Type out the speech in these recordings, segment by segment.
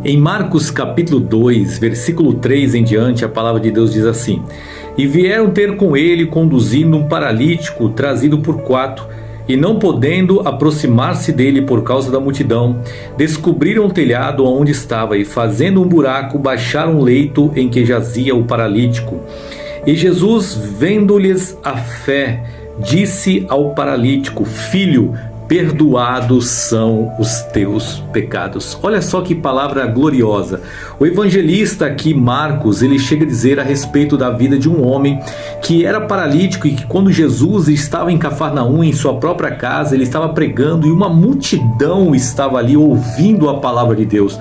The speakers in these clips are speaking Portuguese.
Em Marcos capítulo 2, versículo 3 em diante, a palavra de Deus diz assim: E vieram ter com ele, conduzindo um paralítico, trazido por 4, e não podendo aproximar-se dele por causa da multidão, descobriram o telhado onde estava, e fazendo um buraco, baixaram o leito em que jazia o paralítico. E Jesus, vendo-lhes a fé, disse ao paralítico: Filho, perdoados são os teus pecados. Olha só que palavra gloriosa. O evangelista aqui, Marcos, ele chega a dizer a respeito da vida de um homem que era paralítico e que quando Jesus estava em Cafarnaum, em sua própria casa, ele estava pregando e uma multidão estava ali ouvindo a palavra de Deus.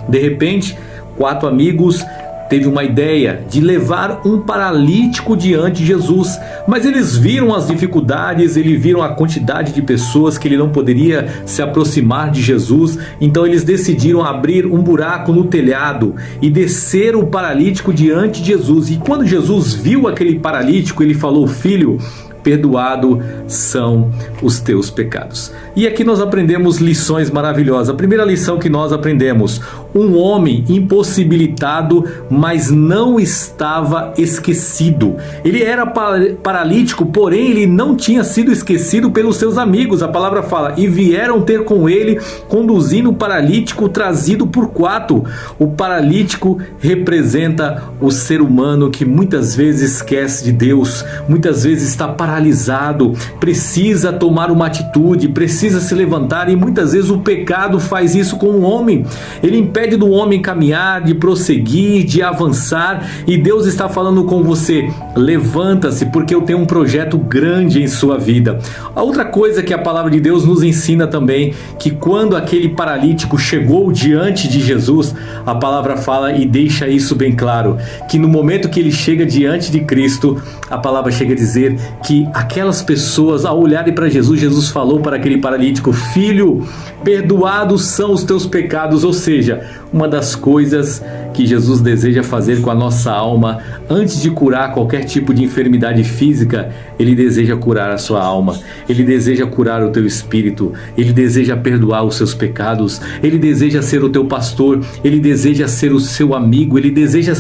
De repente, 4 amigos teve uma ideia de levar um paralítico diante de Jesus, mas eles viram as dificuldades, eles viram a quantidade de pessoas que ele não poderia se aproximar de Jesus, então eles decidiram abrir um buraco no telhado e descer o paralítico diante de Jesus. E quando Jesus viu aquele paralítico, ele falou: Filho, perdoado são os teus pecados. E aqui nós aprendemos lições maravilhosas. A primeira lição que nós aprendemos: um homem impossibilitado, mas não estava esquecido. Ele era paralítico, porém ele não tinha sido esquecido pelos seus amigos. A palavra fala: e vieram ter com ele, conduzindo o paralítico, trazido por 4. O paralítico representa o ser humano que muitas vezes esquece de Deus, muitas vezes está paralisado, precisa tomar uma atitude, precisa se levantar, e muitas vezes o pecado faz isso com o homem. Ele impede do homem caminhar, de prosseguir, de avançar, e Deus está falando com você: levanta-se, porque eu tenho um projeto grande em sua vida. A outra coisa que a palavra de Deus nos ensina também, que quando aquele paralítico chegou diante de Jesus, a palavra fala e deixa isso bem claro, que no momento que ele chega diante de Cristo, a palavra chega a dizer que aquelas pessoas, ao olharem para Jesus, Jesus falou para aquele paralítico: Filho, perdoados são os teus pecados. Ou seja, uma das coisas que Jesus deseja fazer com a nossa alma, antes de curar qualquer tipo de enfermidade física, Ele deseja curar a sua alma, Ele deseja curar o teu espírito, Ele deseja perdoar os seus pecados, Ele deseja ser o teu pastor, Ele deseja ser o seu amigo, Ele deseja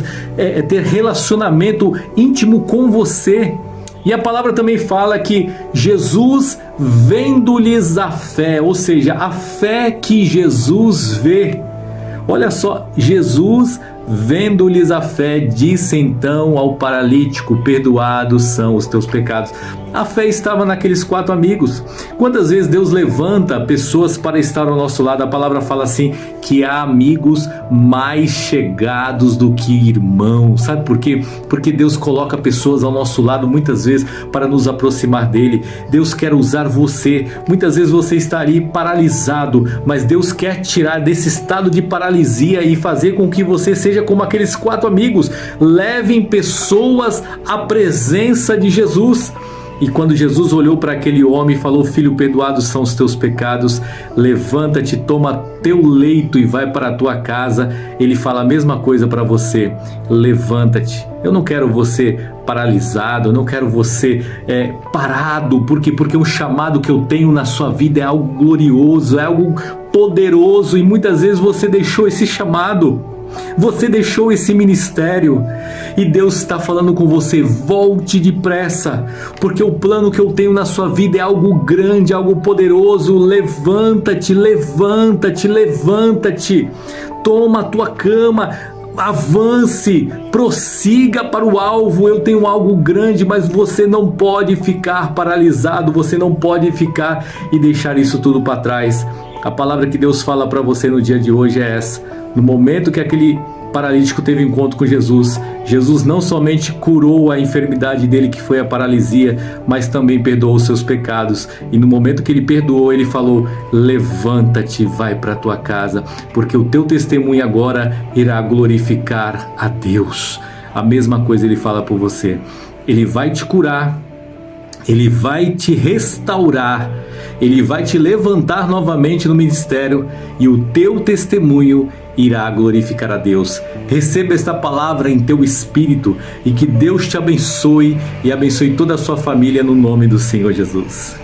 ter relacionamento íntimo com você. E a palavra também fala que Jesus, vendo-lhes a fé, ou seja, a fé que Jesus vê. Olha só, Jesus, vendo-lhes a fé, disse então ao paralítico: perdoados são os teus pecados. A fé estava naqueles 4 amigos. Quantas vezes Deus levanta pessoas para estar ao nosso lado? A palavra fala assim, que há amigos mais chegados do que irmãos. Sabe por quê? Porque Deus coloca pessoas ao nosso lado muitas vezes para nos aproximar dele. Deus quer usar você. Muitas vezes você está ali paralisado, mas Deus quer tirar desse estado de paralisia e fazer com que você seja como aqueles 4 amigos. Levem pessoas à presença de Jesus. E quando Jesus olhou para aquele homem e falou: Filho, perdoados são os teus pecados, levanta-te, toma teu leito e vai para a tua casa, ele fala a mesma coisa para você: levanta-te. Eu não quero você paralisado, eu não quero você parado, porque o chamado que eu tenho na sua vida é algo glorioso, é algo poderoso, e muitas vezes você deixou esse chamado, você deixou esse ministério, e Deus está falando com você: volte depressa, porque o plano que eu tenho na sua vida é algo grande, algo poderoso. Levanta-te, levanta-te, levanta-te, toma a tua cama, avance, prossiga para o alvo. Eu tenho algo grande, mas você não pode ficar paralisado, você não pode ficar e deixar isso tudo para trás. A palavra que Deus fala para você no dia de hoje é essa: no momento que aquele paralítico teve encontro com Jesus, Jesus não somente curou a enfermidade dele, que foi a paralisia, mas também perdoou os seus pecados. E no momento que ele perdoou, ele falou: levanta-te, vai para a tua casa, porque o teu testemunho agora irá glorificar a Deus. A mesma coisa ele fala por você: ele vai te curar, ele vai te restaurar, ele vai te levantar novamente no ministério, e o teu testemunho irá glorificar a Deus. Receba esta palavra em teu espírito, e que Deus te abençoe e abençoe toda a sua família, no nome do Senhor Jesus.